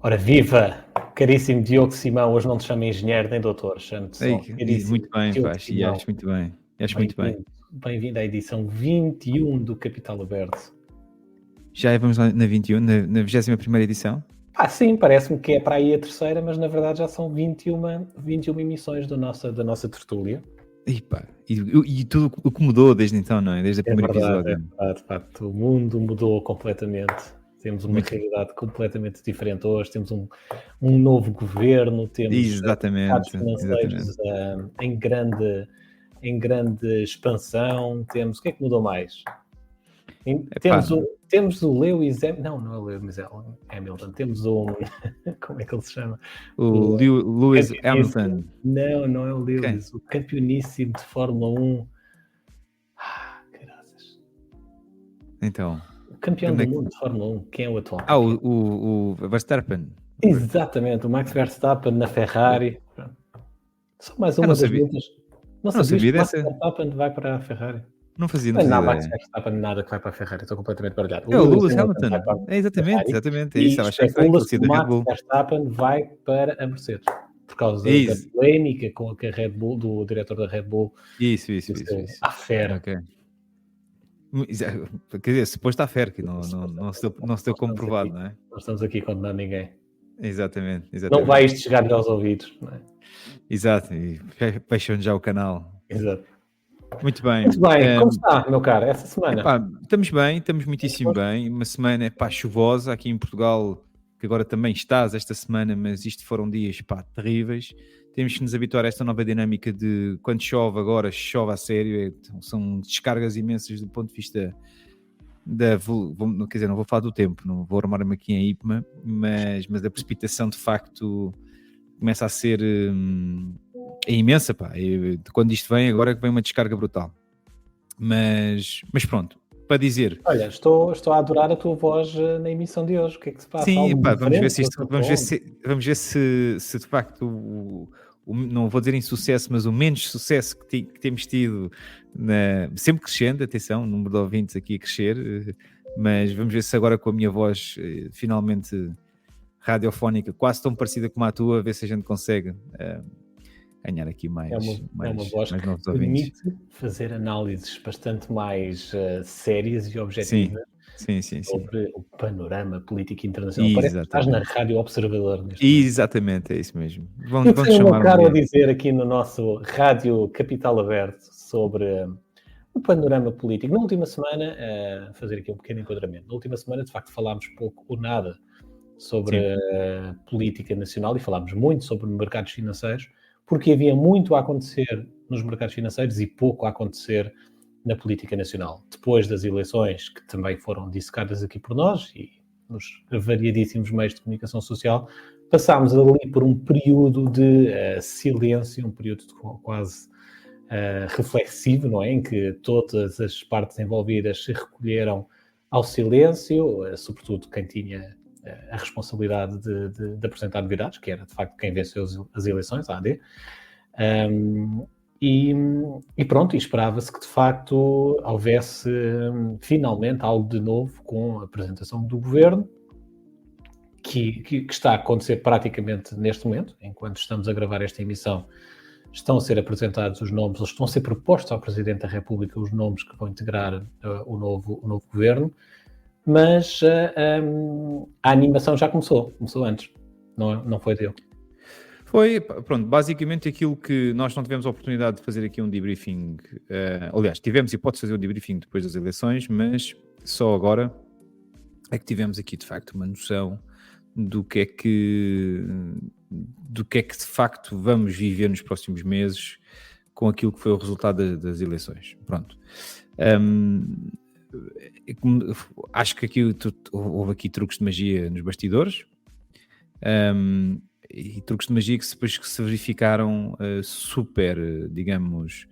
Ora, viva! Caríssimo Diogo Simão, hoje não te chamo engenheiro nem doutor, chamo-te só caríssimo muito bem, Diogo faz, e Simão. acho muito bem. Acho muito bem. Bem-vindo à edição 21 do Capital Aberto. Já vamos lá na 21, na 21ª edição? Sim, parece-me que é para aí a terceira, mas na verdade já são 21 emissões da nossa tertúlia. E tudo o que mudou desde então, não é? Desde o primeiro episódio. É verdade, de facto, o mundo mudou completamente. Temos uma realidade completamente diferente hoje, temos um novo governo, temos mercados financeiros em grande expansão, temos... O que é que mudou mais? Temos o Lewis Hamilton, não é o Lewis Hamilton, temos o... como é que ele se chama? O Lewis Hamilton. Não é o Lewis, o campeoníssimo de Fórmula 1. Graças. Então... O campeão do mundo de Fórmula 1, quem é o atual? O Verstappen. Exatamente, o Max Verstappen na Ferrari. Só mais uma das muitas. Não sabia que Max Verstappen vai para a Ferrari. Não fazia Não, Max Verstappen nada que vai para a Ferrari, estou completamente baralhado. É o Lewis Hamilton. Exatamente. É isso. Especula-se que o Max Verstappen vai para a Mercedes. Por causa da polémica com a Red Bull, do diretor da Red Bull. Isso. À fera. Okay. Quer dizer, suposto à fera, que não se deu comprovado, não é? Nós estamos aqui condenando ninguém. Exatamente. Não vai isto chegar-lhe aos ouvidos, não é? Exato, e fecham já o canal. Exato. Muito bem. Como está, meu caro, essa semana? Estamos muitíssimo bem. Uma semana chuvosa aqui em Portugal, que agora também estás esta semana, mas isto foram dias terríveis. Temos que nos habituar a esta nova dinâmica de quando chove agora, chove a sério. São descargas imensas do ponto de vista quer dizer, não vou falar do tempo, não vou armar-me aqui em IPMA, mas a precipitação de facto começa a ser imensa, quando isto vem, agora que vem uma descarga brutal. Mas pronto, para dizer... Olha, estou a adorar a tua voz na emissão de hoje, o que é que se passa? Sim, vamos ver se de facto não vou dizer insucesso, mas o menos sucesso que temos tido, sempre crescendo, atenção, o número de ouvintes aqui a crescer, mas vamos ver se agora com a minha voz finalmente radiofónica, quase tão parecida como a tua, ver se a gente consegue ganhar aqui mais uma voz mais novos que ouvintes. Permite fazer análises bastante mais sérias e objetivas. Sim. Sobre o panorama político internacional. Parece que estás na Rádio Observador. Exatamente, é isso mesmo. Vamos chamar a dizer aqui no nosso Rádio Capital Aberto sobre o panorama político. Na última semana, fazer aqui um pequeno enquadramento. Na última semana, de facto, falámos pouco ou nada sobre a política nacional e falámos muito sobre mercados financeiros, porque havia muito a acontecer nos mercados financeiros e pouco a acontecer na política nacional. Depois das eleições, que também foram dissecadas aqui por nós e nos variadíssimos meios de comunicação social, passámos ali por um período de silêncio, um período quase reflexivo, não é? Em que todas as partes envolvidas se recolheram ao silêncio, sobretudo quem tinha a responsabilidade de apresentar novidades, que era de facto quem venceu as eleições, a AD. E pronto, esperava-se que de facto houvesse finalmente algo de novo com a apresentação do governo, que está a acontecer praticamente neste momento, enquanto estamos a gravar esta emissão. Estão a ser apresentados os nomes, ou estão a ser propostos ao Presidente da República os nomes que vão integrar o novo governo, mas a animação já começou antes, não foi dele. Foi, pronto, basicamente aquilo que nós não tivemos a oportunidade de fazer aqui um debriefing, aliás, tivemos hipótese de fazer um debriefing depois das eleições, mas só agora é que tivemos aqui de facto uma noção do que é que de facto vamos viver nos próximos meses com aquilo que foi o resultado das eleições. Pronto. Acho que aqui houve aqui truques de magia nos bastidores, e truques de magia que depois se verificaram super, digamos...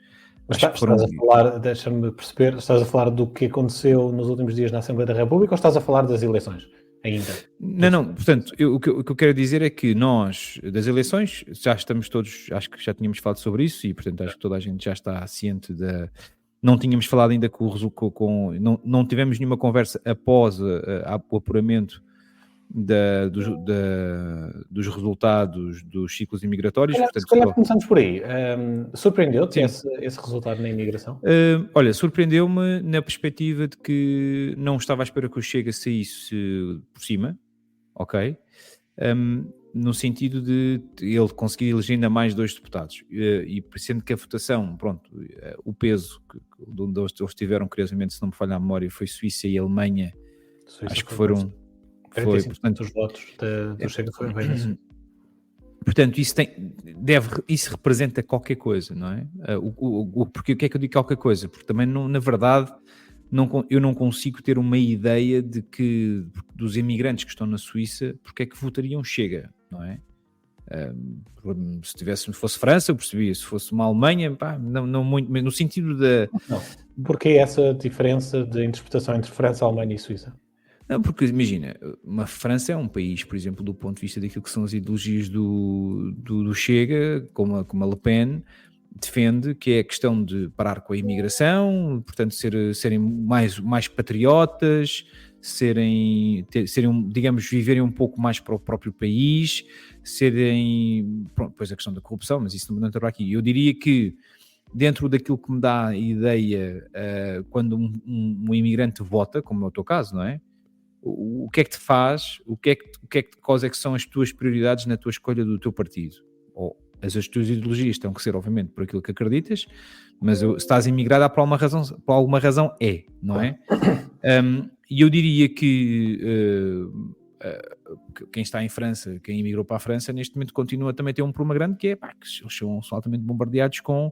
Estás a falar, deixa-me perceber, estás a falar do que aconteceu nos últimos dias na Assembleia da República ou estás a falar das eleições ainda? Não, portanto, o que eu quero dizer é que nós, das eleições, já estamos todos, acho que já tínhamos falado sobre isso e, portanto, acho que toda a gente já está ciente não tínhamos falado ainda não tivemos nenhuma conversa após o apuramento dos resultados dos ciclos imigratórios. Se calhar começamos por aí. Surpreendeu-te esse resultado na imigração? Olha, surpreendeu-me na perspectiva de que não estava à espera que o Chega saísse por cima, ok? No sentido de ele conseguir eleger ainda mais 2 deputados. E sendo que a votação, pronto, o peso onde eles tiveram, curiosamente, se não me falha a memória, foi Suíça e Alemanha. Suíça acho que foram... Foi, portanto, os votos do Chega foram bem nisso. Portanto, isso representa qualquer coisa, não é? Porque o que é que eu digo qualquer coisa? Porque também, na verdade, eu não consigo ter uma ideia de que dos imigrantes que estão na Suíça, porque é que votariam Chega, não é? Se fosse França, eu percebia. Se fosse uma Alemanha, não muito, no sentido da... Não. Porquê essa diferença de interpretação entre França, Alemanha e Suíça? Não, porque imagina, uma França é um país, por exemplo, do ponto de vista daquilo que são as ideologias do Chega, como a Le Pen, defende que é a questão de parar com a imigração, portanto serem mais patriotas, digamos, viverem um pouco mais para o próprio país, depois a questão da corrupção, mas isso não entra aqui. Eu diria que dentro daquilo que me dá a ideia, quando um imigrante vota, como é o teu caso, não é? O que é que te faz, quais é que são as tuas prioridades na tua escolha do teu partido? Ou as tuas ideologias têm que ser, obviamente, por aquilo que acreditas, mas se estás imigrado por alguma razão não é? E eu diria que quem está em França, quem imigrou para a França, neste momento continua também a ter um problema grande, que é que eles são altamente bombardeados com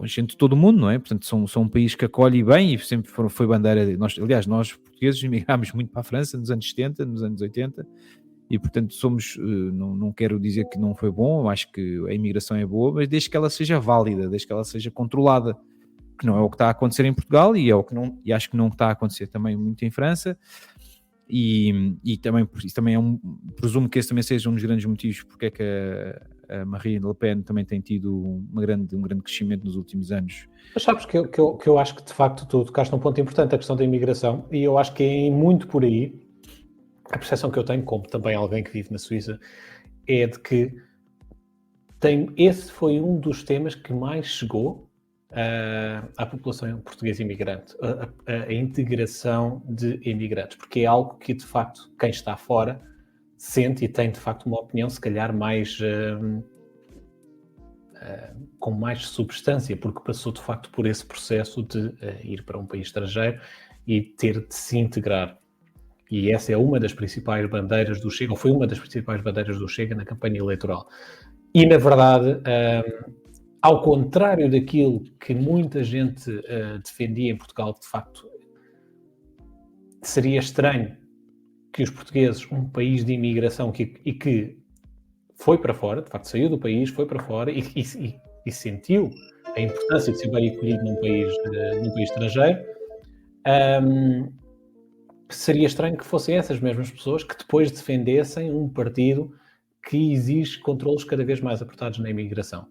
gente de todo o mundo, não é? Portanto, são um país que acolhe bem e sempre foi bandeira. Nós portugueses emigrámos muito para a França nos anos 70, nos anos 80 e, portanto, não quero dizer que não foi bom, eu acho que a imigração é boa, mas desde que ela seja válida, desde que ela seja controlada, que não é o que está a acontecer em Portugal e acho que não está a acontecer também muito em França. E também presumo que esse também seja um dos grandes motivos porque é que a Marine Le Pen também tem tido um grande crescimento nos últimos anos. Mas sabes que eu acho que de facto tu tocaste num ponto importante, a questão da imigração, e eu acho que é muito por aí a percepção que eu tenho, como também alguém que vive na Suíça, é de que esse foi um dos temas que mais chegou à população portuguesa imigrante, a integração de imigrantes, porque é algo que de facto quem está fora sente e tem de facto uma opinião se calhar mais com mais substância, porque passou de facto por esse processo de ir para um país estrangeiro e ter de se integrar. E essa é uma das principais bandeiras do Chega, ou foi uma das principais bandeiras do Chega na campanha eleitoral. E na verdade, ao contrário daquilo que muita gente defendia em Portugal, de facto seria estranho que os portugueses, um país de imigração que foi para fora, de facto saiu do país, foi para fora e sentiu a importância de ser bem acolhido num país estrangeiro, seria estranho que fossem essas mesmas pessoas que depois defendessem um partido que exige controlos cada vez mais apertados na imigração.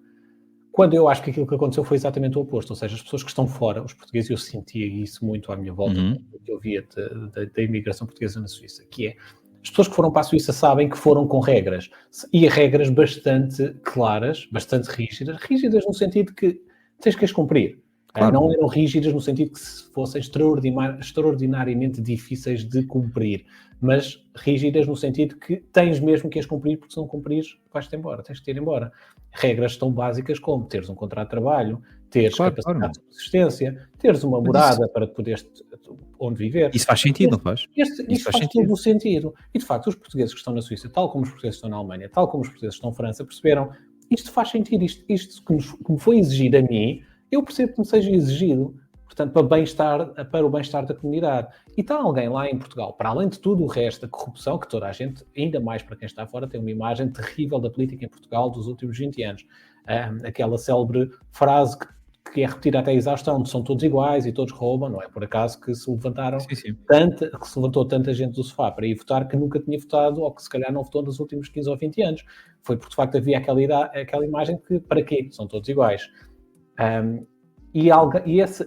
Quando eu acho que aquilo que aconteceu foi exatamente o oposto, ou seja, as pessoas que estão fora, os portugueses, eu sentia isso muito à minha volta, que eu via da imigração portuguesa na Suíça, que é, as pessoas que foram para a Suíça sabem que foram com regras, e regras bastante claras, bastante rígidas no sentido que tens que as cumprir. Claro. Não eram rígidas no sentido que fossem extraordinariamente difíceis de cumprir, mas rígidas no sentido que tens mesmo que as cumprir, porque se não cumprires, vais-te embora, tens que ir embora. Regras tão básicas como teres um contrato de trabalho, teres capacidade de subsistência, teres uma morada para poderes onde viver. Isso faz sentido, não faz? Isso faz todo o sentido. E, de facto, os portugueses que estão na Suíça, tal como os portugueses que estão na Alemanha, tal como os portugueses que estão na França, perceberam, isto faz sentido, isto que me foi exigido a mim, eu percebo que me seja exigido, portanto, para o bem-estar da comunidade. E está alguém lá em Portugal, para além de tudo o resto, da corrupção, que toda a gente, ainda mais para quem está fora, tem uma imagem terrível da política em Portugal dos últimos 20 anos. Aquela célebre frase que é repetida até a exaustão, são todos iguais e todos roubam, não é por acaso que se levantou tanta gente do sofá para ir votar que nunca tinha votado, ou que se calhar não votou nos últimos 15 ou 20 anos. Foi porque, de facto, havia aquela imagem que, para quê? São todos iguais. E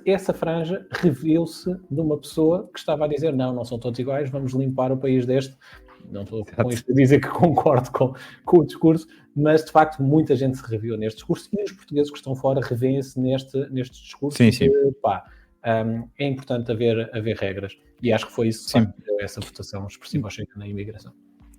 essa franja reviu-se de uma pessoa que estava a dizer não são todos iguais, vamos limpar o país deste. Não estou com isto a dizer que concordo com o discurso, mas de facto muita gente se reviu neste discurso e os portugueses que estão fora revêem-se neste discurso. Sim. É importante haver regras. E acho que foi isso que deu essa votação expressiva ao Chega na imigração.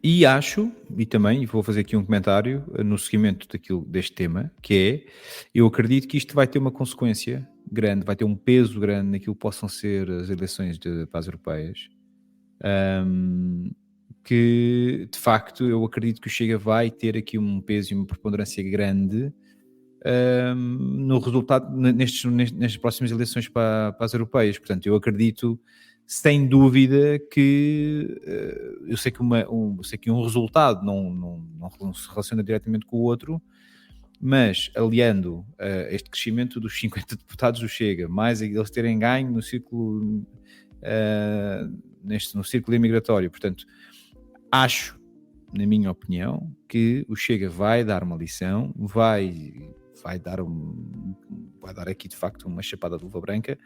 E acho, e também vou fazer aqui um comentário no seguimento deste tema, que é, eu acredito que isto vai ter uma consequência grande, vai ter um peso grande naquilo que possam ser as eleições para as europeias, que de facto eu acredito que o Chega vai ter aqui um peso e uma preponderância grande no resultado nestas próximas eleições para as europeias. Portanto, eu acredito sem dúvida que eu sei que um resultado não se relaciona diretamente com o outro, mas aliando este crescimento dos 50 deputados do Chega, mais eles terem ganho no círculo no círculo imigratório, portanto, acho, na minha opinião, que o Chega vai dar uma lição, vai dar aqui de facto uma chapada de luva branca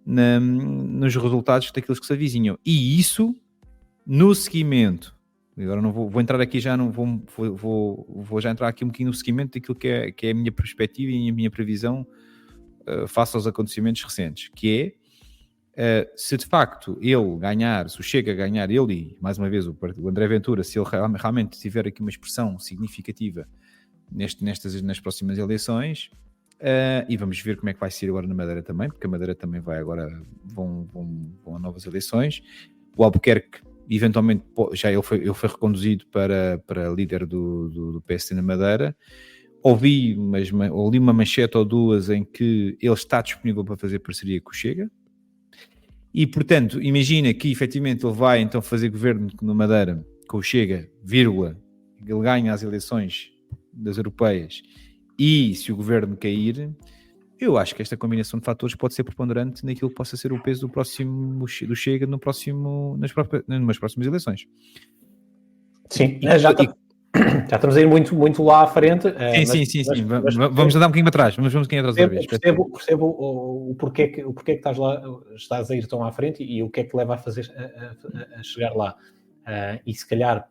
nos resultados daqueles que se avizinham. E isso, no seguimento, agora não vou entrar aqui já, vou já entrar aqui um bocadinho no seguimento daquilo que é a minha perspectiva e a minha previsão face aos acontecimentos recentes, que é, se de facto ele ganhar, se o Chega a ganhar, ele e, mais uma vez, o André Ventura, se ele realmente tiver aqui uma expressão significativa nas próximas eleições, e vamos ver como é que vai ser agora na Madeira também, porque a Madeira também vai agora, vão a novas eleições. O Albuquerque, eventualmente, já ele foi reconduzido para líder do PSD na Madeira. Ouvi uma manchete ou duas em que ele está disponível para fazer parceria com o Chega. E, portanto, imagina que efetivamente ele vai então fazer governo na Madeira com o Chega, vírgula, ele ganha as eleições das europeias e se o governo cair, eu acho que esta combinação de fatores pode ser preponderante naquilo que possa ser o peso do Chega nas próximas eleições. Sim, já estamos a ir muito, muito lá à frente. Sim. Vamos andar um bocadinho atrás. Vamos um bocadinho atrás outra vez. Percebo o porquê que estás a ir tão à frente e o que é que leva a chegar lá. E se calhar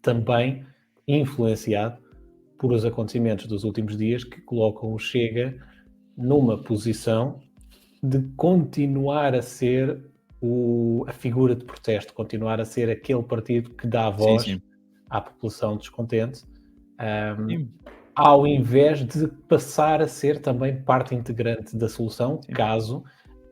também influenciado por os acontecimentos dos últimos dias que colocam o Chega numa posição de continuar a ser a figura de protesto, continuar a ser aquele partido que dá voz à população descontente, ao invés de passar a ser também parte integrante da solução, caso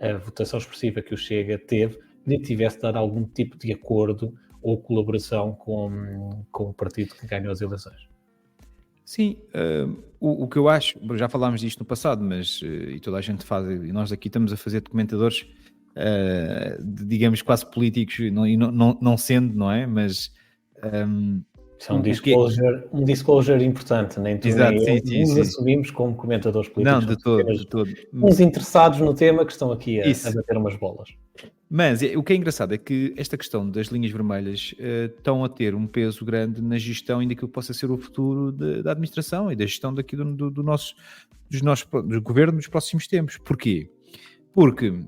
a votação expressiva que o Chega teve lhe tivesse dado algum tipo de acordo ou colaboração com o partido que ganhou as eleições. Sim, o que eu acho, já falámos disto no passado, mas e toda a gente faz, e nós aqui estamos a fazer documentadores, digamos, quase políticos, não sendo, não é? Mas isso é um disclosure importante, nem tu nem eu nos assumimos como comentadores políticos. Não, de todo. Uns interessados no tema que estão aqui a bater umas bolas. Mas o que é engraçado é que esta questão das linhas vermelhas estão a ter um peso grande na gestão e daquilo que possa ser o futuro da administração e da gestão daqui do governo nos próximos tempos. Porquê? Porque, de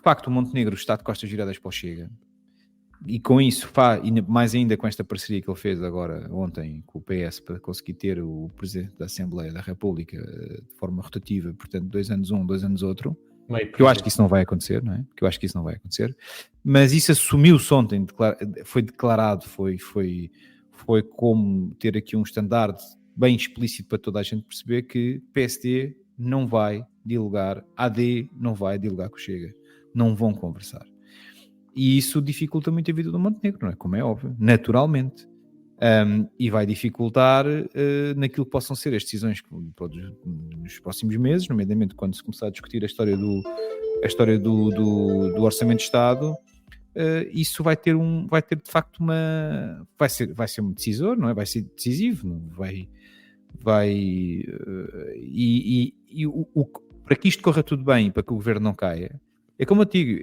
facto, o Montenegro está de costas viradas para o Chega. E com isso, e mais ainda com esta parceria que ele fez agora ontem com o PS para conseguir ter o Presidente da Assembleia da República de forma rotativa, portanto 2 anos um, 2 anos outro, que eu acho que isso não vai acontecer, não é? Mas isso assumiu-se ontem, foi declarado, foi como ter aqui um estandarte bem explícito para toda a gente perceber que PSD não vai dialogar, AD não vai dialogar com o Chega, não vão conversar. E isso dificulta muito a vida do Montenegro, não é? Como é óbvio, naturalmente. E vai dificultar naquilo que possam ser as decisões nos próximos meses, nomeadamente quando se começar a discutir a história do Orçamento de Estado. Isso vai ter de facto vai ser um decisor, não é? Vai ser decisivo, não para que isto corra tudo bem, para que o governo não caia, é como eu digo,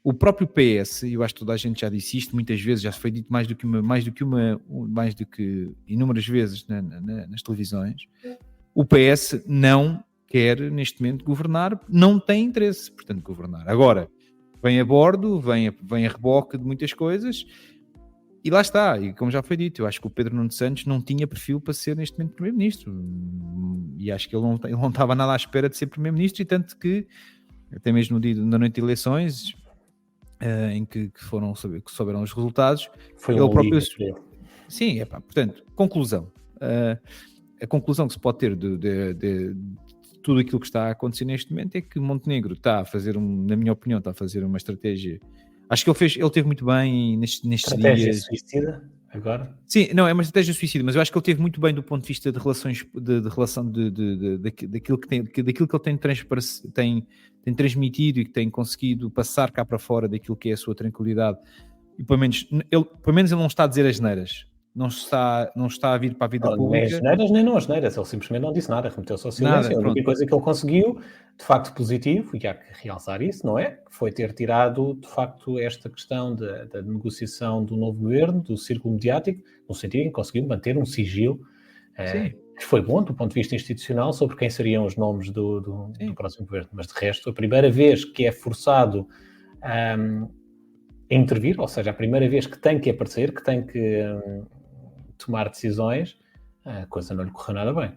o próprio PS, eu acho que toda a gente já disse isto muitas vezes, já foi dito mais do que inúmeras vezes nas televisões, O PS não quer, neste momento, governar, não tem interesse, portanto, governar. Agora, vem a bordo, vem a reboque de muitas coisas, e lá está, e como já foi dito, eu acho que o Pedro Nuno Santos não tinha perfil para ser, neste momento, Primeiro-Ministro, e acho que ele não estava nada à espera de ser Primeiro-Ministro, e tanto que, até mesmo no dia da noite de eleições, em que souberam os resultados, Foi ele próprio... Sim, portanto, conclusão. A conclusão que se pode ter de tudo aquilo que está a acontecer neste momento é que Montenegro está a fazer, na minha opinião, está a fazer uma estratégia. Acho que ele teve muito bem nestes estratégia dias. Suicida, agora? Sim, não, é uma estratégia suicida, mas eu acho que ele teve muito bem do ponto de vista de relações, daquilo que ele tem transmitido e que tem conseguido passar cá para fora daquilo que é a sua tranquilidade. E pelo menos ele não está a dizer asneiras. Não está a vir para a vida pública. Nem asneiras, nem não asneiras. Ele simplesmente não disse nada, remeteu-se ao silêncio. A única coisa que ele conseguiu, de facto positivo, e há que realçar isso, não é? Foi ter tirado, de facto, esta questão da negociação do novo governo, do círculo mediático, no sentido em que conseguiu manter um sigilo que foi bom do ponto de vista institucional sobre quem seriam os nomes do próximo governo. Mas, de resto, a primeira vez que é forçado a intervir, ou seja, a primeira vez que tem que aparecer, que tem que tomar decisões, a coisa não lhe correu nada bem.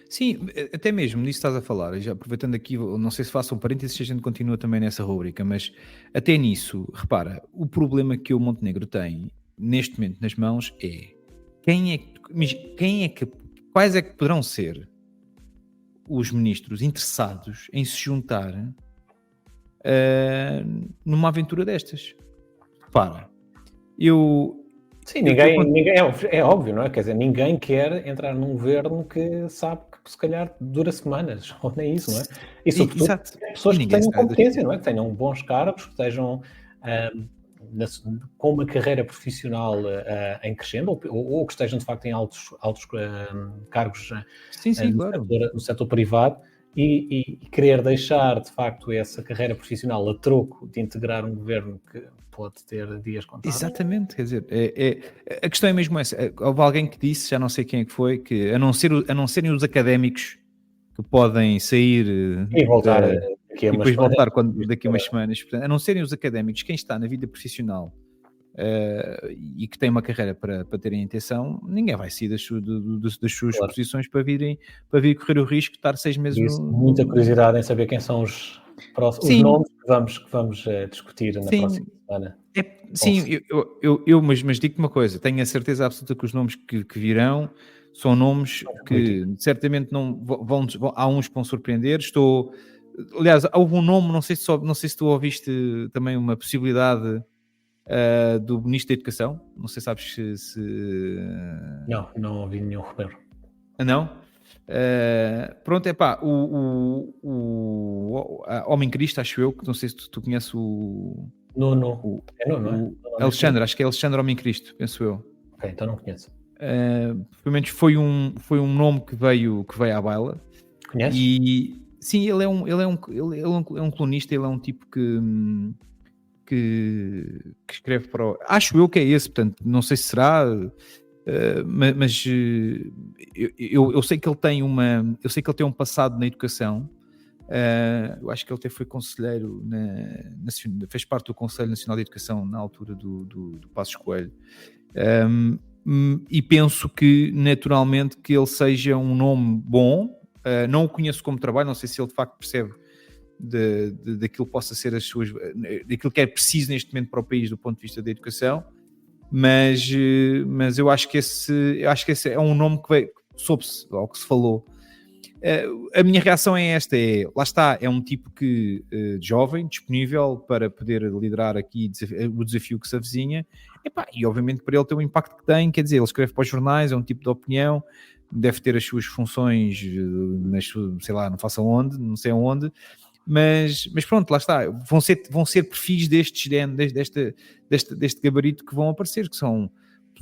Sim, até mesmo nisso estás a falar, já aproveitando aqui, não sei se faço um parênteses se a gente continua também nessa rubrica, mas até nisso, repara, o problema que o Montenegro tem neste momento nas mãos é quais é que poderão ser os ministros interessados em se juntar numa aventura destas. Repara, Sim, ninguém é óbvio, não é? Quer dizer, ninguém quer entrar num governo que sabe que se calhar dura semanas, ou nem isso, não é? E sobretudo pessoas que tenham competência, não é? Que tenhem bons cargos, que estejam com uma carreira profissional em crescendo, ou que estejam de facto em altos cargos no setor privado, e querer deixar de facto essa carreira profissional a troco de integrar um governo que pode ter dias contados. Exatamente, quer dizer, a questão é mesmo essa. Houve alguém que disse, já não sei quem é que foi, que a não serem os académicos que podem sair e voltar e depois voltar daqui a umas semanas, portanto, a não serem os académicos, quem está na vida profissional e que tem uma carreira para terem intenção, ninguém vai sair das suas posições para vir correr o risco de estar 6 meses muita curiosidade em saber quem são os nomes que vamos discutir na próxima semana. Mas digo-te uma coisa, tenho a certeza absoluta que os nomes que virão são nomes que certamente há uns que vão surpreender. Aliás, houve um nome, não sei se tu ouviste também uma possibilidade do Ministro da Educação, não sei se sabes se... Não ouvi nenhum rumor. Não? Pronto, o Homem Cristo, acho eu, que não sei se tu conheces o Alexandre, acho que é Alexandre Homem Cristo, penso eu. Ok, então não conheço. Pelo menos foi um nome que veio à baila. Conheces? E sim, ele é um colunista, ele é um tipo que escreve para acho eu que é esse, portanto, não sei se será, mas eu sei que ele tem um passado na educação. Eu acho que ele até foi conselheiro fez parte do Conselho Nacional de Educação na altura do Passos Coelho, e penso que naturalmente que ele seja um nome bom. Não o conheço como trabalho, não sei se ele de facto percebe daquilo que possa ser daquilo que é preciso neste momento para o país do ponto de vista da educação, mas eu acho que esse é um nome que soube-se, ou que se falou. A minha reação é esta, lá está, é um tipo jovem, disponível para poder liderar aqui o desafio que se avizinha, e obviamente para ele ter o impacto que tem, quer dizer, ele escreve para os jornais, é um tipo de opinião, deve ter as suas funções, sei lá, não sei aonde, mas pronto, lá está, vão ser perfis deste gabarito que vão aparecer, que são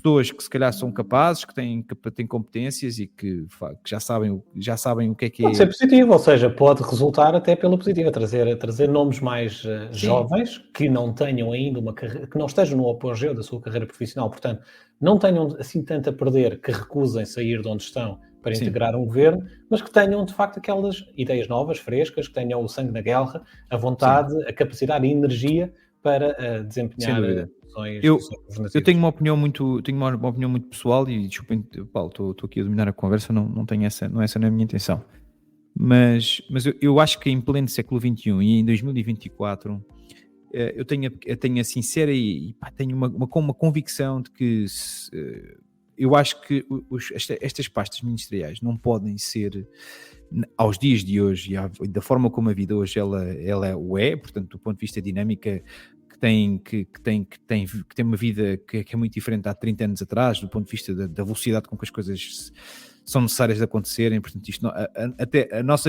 pessoas que se calhar são capazes, que têm competências e que já sabem o que é que é. Pode ser positivo, ou seja, pode resultar até pela positiva, trazer nomes mais jovens que não tenham ainda uma carreira, que não estejam no apogeu da sua carreira profissional, portanto, não tenham assim tanto a perder que recusem sair de onde estão para integrar um governo, mas que tenham de facto aquelas ideias novas, frescas, que tenham o sangue na guerra, a vontade, a capacidade e a energia para desempenhar funções governativas. Eu tenho uma opinião muito pessoal e desculpem, Paulo, estou aqui a dominar a conversa, não tenho essa, não é essa a minha intenção. Mas eu acho que em pleno século XXI e em 2024 eu tenho a sincera e tenho uma convicção de que eu acho que estas pastas ministeriais não podem ser, aos dias de hoje e da forma como a vida hoje ela o é, portanto do ponto de vista dinâmica, que tem uma vida que é muito diferente há 30 anos atrás, do ponto de vista da velocidade com que as coisas são necessárias de acontecerem. Portanto, isto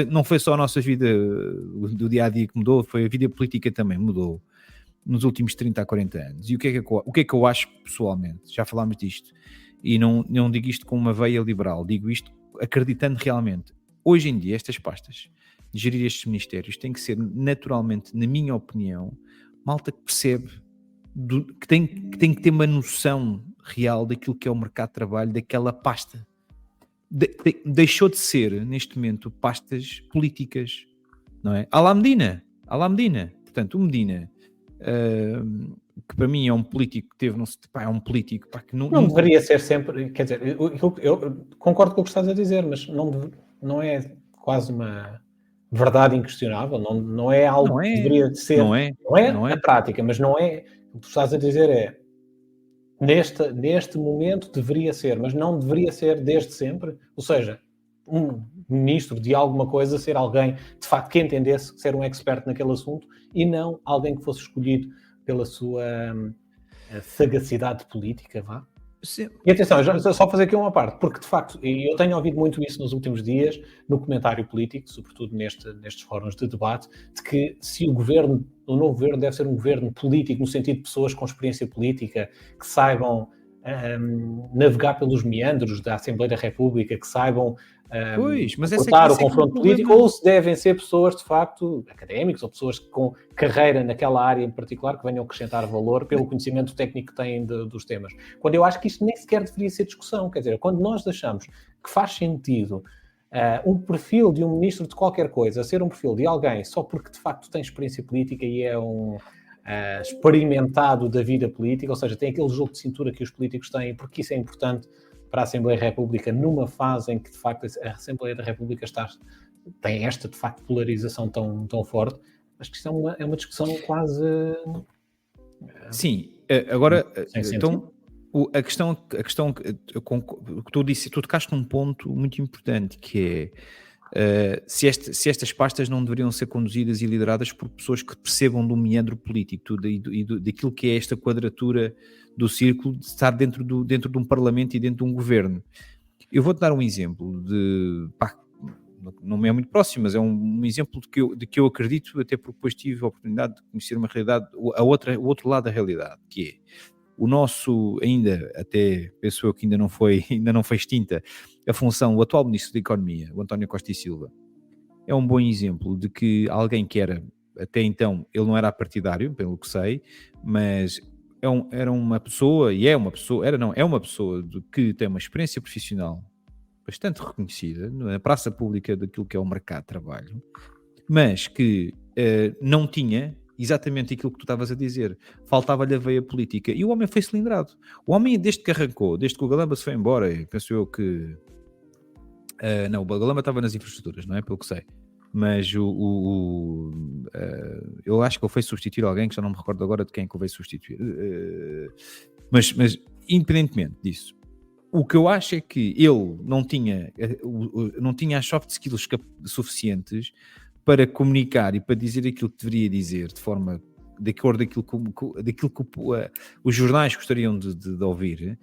não foi só a nossa vida do dia-a-dia que mudou, foi a vida política também mudou nos últimos 30 a 40 anos. E o que é que eu acho pessoalmente? Já falámos disto, e não digo isto com uma veia liberal, digo isto acreditando realmente. Hoje em dia, estas pastas de gerir estes ministérios têm que ser naturalmente, na minha opinião, malta que percebe, que tem que ter uma noção real daquilo que é o mercado de trabalho daquela pasta. Deixou de ser, neste momento, pastas políticas, não é? À la Medina. Portanto, o Medina, que para mim é um político que teve, é um político que não deveria ser sempre, quer dizer, eu concordo com o que estás a dizer, mas não é quase uma verdade inquestionável, não é algo que deveria ser, não é a prática, mas não é, o que tu estás a dizer é, neste momento deveria ser, mas não deveria ser desde sempre, ou seja, um ministro de alguma coisa ser alguém, de facto, que entendesse, ser um expert naquele assunto, e não alguém que fosse escolhido pela sua sagacidade política, vá. Sim. E atenção, só fazer aqui uma parte, porque de facto, e eu tenho ouvido muito isso nos últimos dias, no comentário político, sobretudo nestes fóruns de debate, de que se o novo governo deve ser um governo político, no sentido de pessoas com experiência política, que saibam navegar pelos meandros da Assembleia da República, que saibam cortar o confronto político, ou se devem ser pessoas, de facto, académicos, ou pessoas com carreira naquela área em particular, que venham acrescentar valor pelo conhecimento técnico que têm dos temas. Quando eu acho que isto nem sequer deveria ser discussão, quer dizer, quando nós achamos que faz sentido um perfil de um ministro de qualquer coisa ser um perfil de alguém só porque, de facto, tem experiência política e é um experimentado da vida política, ou seja, tem aquele jogo de cintura que os políticos têm, porque isso é importante para a Assembleia da República, numa fase em que, de facto, a Assembleia da República tem esta, de facto, polarização tão forte. Acho que isto é uma discussão quase... Sim, agora, então, a questão que tu disse, tu tocaste num ponto muito importante, que é se estas pastas não deveriam ser conduzidas e lideradas por pessoas que percebam do meandro político e daquilo que é esta quadratura do círculo de estar dentro de um parlamento e dentro de um governo. Eu vou-te dar um exemplo não é muito próximo, mas é um exemplo de que eu acredito, até porque depois tive a oportunidade de conhecer uma realidade, o outro lado da realidade, que é o nosso, ainda, até penso eu que ainda não foi extinta, a função, o atual Ministro da Economia, o António Costa e Silva, é um bom exemplo de que alguém que era, até então, ele não era partidário, pelo que sei, mas era uma pessoa, é uma pessoa que tem uma experiência profissional bastante reconhecida na praça pública daquilo que é o mercado de trabalho, mas que não tinha exatamente aquilo que tu estavas a dizer, faltava-lhe a veia política, e o homem foi cilindrado. O homem, desde que arrancou, desde que o Galamba se foi embora, penso eu que não, o Galamba estava nas infraestruturas, não é? Pelo que sei, mas eu acho que ele foi substituir alguém que já não me recordo agora de quem que ele veio substituir, mas independentemente disso, o que eu acho é que ele não tinha as soft skills suficientes para comunicar e para dizer aquilo que deveria dizer de forma de acordo daquilo que os jornais gostariam de ouvir,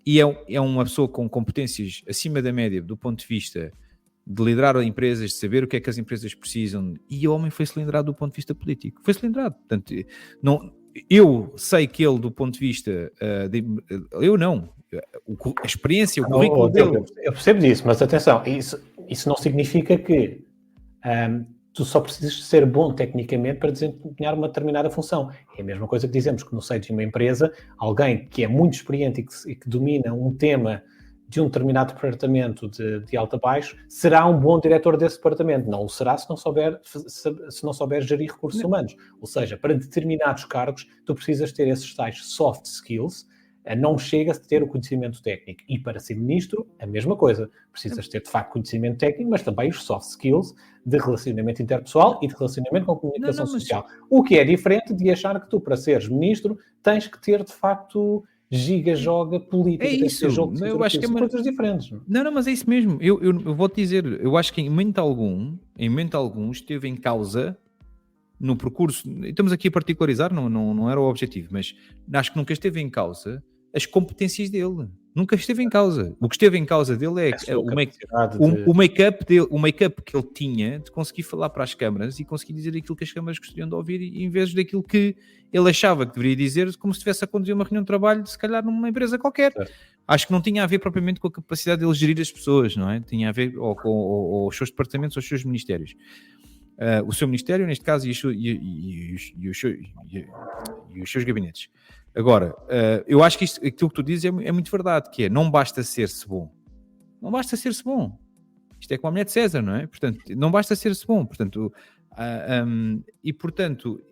e é uma pessoa com competências acima da média do ponto de vista de liderar empresas, de saber o que é que as empresas precisam, e o homem foi cilindrado do ponto de vista político, foi cilindrado. Portanto, eu sei que ele, do ponto de vista a experiência, o currículo dele. Eu percebo disso, mas atenção, isso não significa que tu só precisas ser bom tecnicamente para desempenhar uma determinada função. É a mesma coisa que dizemos que no seio de uma empresa, alguém que é muito experiente e que domina um tema de um determinado departamento de alto a baixo, será um bom diretor desse departamento. Não o será se não souber gerir recursos humanos. Ou seja, para determinados cargos, tu precisas ter esses tais soft skills. Não chega a ter o conhecimento técnico. E para ser ministro, a mesma coisa. Precisas ter, de facto, conhecimento técnico, mas também os soft skills de relacionamento interpessoal e de relacionamento com comunicação social. O que é diferente de achar que tu, para seres ministro, tens que ter, de facto, giga-joga política. É isso. Eu acho que são coisas diferentes. Não, mas é isso mesmo. Eu vou-te dizer, eu acho que em momento algum esteve em causa no percurso, estamos aqui a particularizar, não era o objetivo, mas acho que nunca esteve em causa as competências dele. Nunca esteve em causa. O que esteve em causa dele é o make-up que ele tinha de conseguir falar para as câmaras e conseguir dizer aquilo que as câmaras gostariam de ouvir em vez daquilo que ele achava que deveria dizer, como se estivesse a conduzir uma reunião de trabalho, se calhar numa empresa qualquer. Certo. Acho que não tinha a ver propriamente com a capacidade dele gerir as pessoas, não é? Tinha a ver com os seus departamentos ou os seus ministérios. O seu ministério, neste caso, e os seus gabinetes. Agora, eu acho que aquilo que tu dizes é muito verdade, que é, não basta ser-se bom. Não basta ser-se bom. Isto é como a mulher de César, não é? Portanto, não basta ser-se bom. Portanto, e portanto,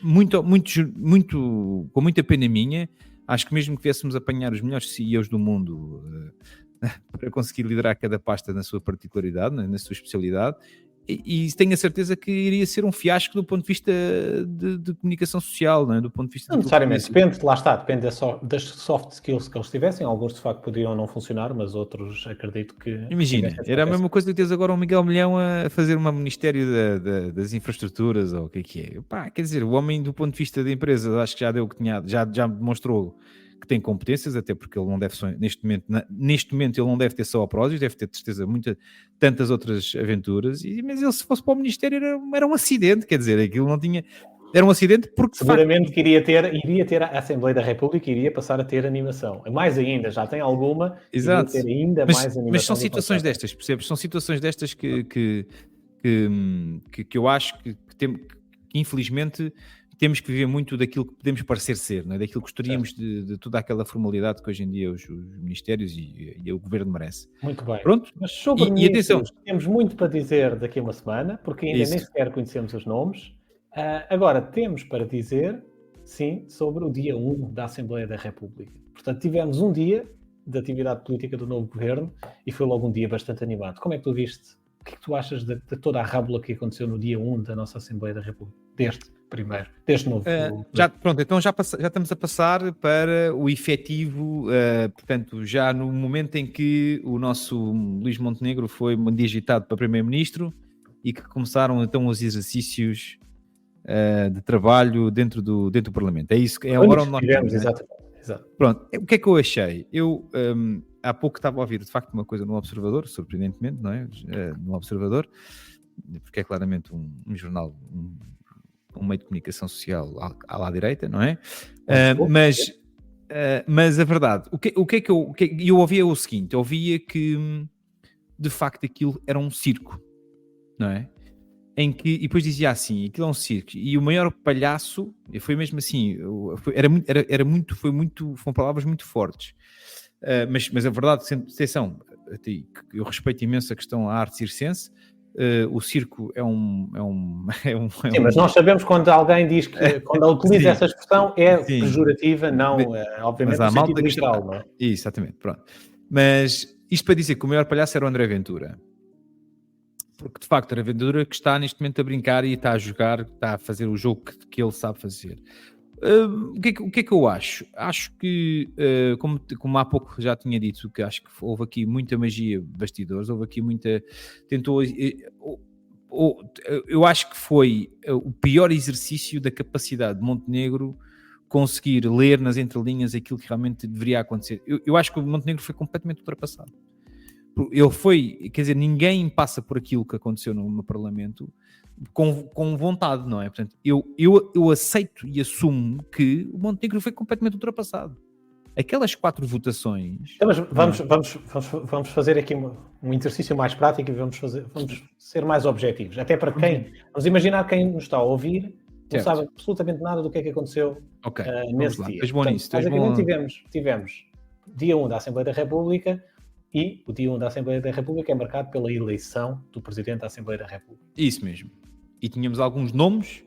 com muita pena minha, acho que mesmo que viéssemos apanhar os melhores CEOs do mundo para conseguir liderar cada pasta na sua particularidade, na sua especialidade, e tenho a certeza que iria ser um fiasco do ponto de vista de comunicação social, não é? Do ponto de vista não necessariamente, depende das soft skills que eles tivessem. Alguns de facto poderiam não funcionar, mas outros acredito que... Imagina, era a mesma coisa que teres agora um Miguel Milhão a fazer um Ministério das Infraestruturas, ou o que é. Pá, quer dizer, o homem do ponto de vista da empresa, acho que já deu o que tinha, já demonstrou que tem competências, até porque ele não deve, neste momento ele não deve ter só a Prozis, deve ter de certeza tantas outras aventuras, mas ele, se fosse para o Ministério era um acidente, quer dizer, aquilo não tinha, era um acidente porque seguramente que iria ter a Assembleia da República, iria passar a ter animação, mais ainda, já tem alguma. Exato. Iria ter ainda mais animação. Mas são situações destas, percebes? São situações destas que eu acho que infelizmente temos que viver muito daquilo que podemos parecer ser, não é? Daquilo que gostaríamos de toda aquela formalidade que hoje em dia os ministérios e o governo merece. Muito bem. Pronto. Mas sobre ministros, temos muito para dizer daqui a uma semana, porque ainda nem sequer conhecemos os nomes. Agora, temos para dizer, sim, sobre o dia 1 da Assembleia da República. Portanto, tivemos um dia de atividade política do novo governo e foi logo um dia bastante animado. Como é que tu viste? O que é que tu achas de toda a rábula que aconteceu no dia 1 da nossa Assembleia da República? Deste novo... Então já estamos a passar para o efetivo, portanto, já no momento em que o nosso Luís Montenegro foi digitado para Primeiro-Ministro e que começaram então os exercícios de trabalho dentro do Parlamento. É isso que é agora onde nós estamos. Exato. Pronto, o que é que eu achei? Eu há pouco estava a ouvir de facto uma coisa no Observador, surpreendentemente, não é? No Observador, porque é claramente um jornal, um meio de comunicação social à lá direita, não é? Mas a verdade, o que é que eu ouvia o seguinte, eu ouvia que de facto aquilo era um circo, não é? Em que, e depois dizia assim, aquilo é um circo, e o maior palhaço, foi mesmo assim, foram palavras muito fortes, mas a verdade, atenção, eu respeito imenso a questão da arte circense. O circo é Sim, mas nós sabemos quando alguém diz que, quando utiliza essa expressão, é pejorativa, não, obviamente, no sentido literal, não é? Exatamente, pronto. Mas isto para dizer que o maior palhaço era o André Ventura. Porque, de facto, André Ventura que está neste momento a brincar e está a jogar, está a fazer o jogo que ele sabe fazer. O que é que eu acho? Acho que, como há pouco já tinha dito, que acho que houve aqui muita magia de bastidores, houve aqui muita... eu acho que foi o pior exercício da capacidade de Montenegro conseguir ler nas entrelinhas aquilo que realmente deveria acontecer. Eu acho que o Montenegro foi completamente ultrapassado. Ele foi, quer dizer, ninguém passa por aquilo que aconteceu no Parlamento com vontade, não é? Portanto, eu aceito e assumo que o Montenegro foi completamente ultrapassado. aquelas 4 votações... Então, mas vamos fazer aqui um exercício mais prático e vamos ser mais objetivos. Até para quem... Vamos imaginar quem nos está a ouvir não sabe absolutamente nada do que é que aconteceu nesse dia. Basicamente tivemos dia 1 da Assembleia da República e o dia 1 da Assembleia da República é marcado pela eleição do Presidente da Assembleia da República. Isso mesmo. E tínhamos alguns nomes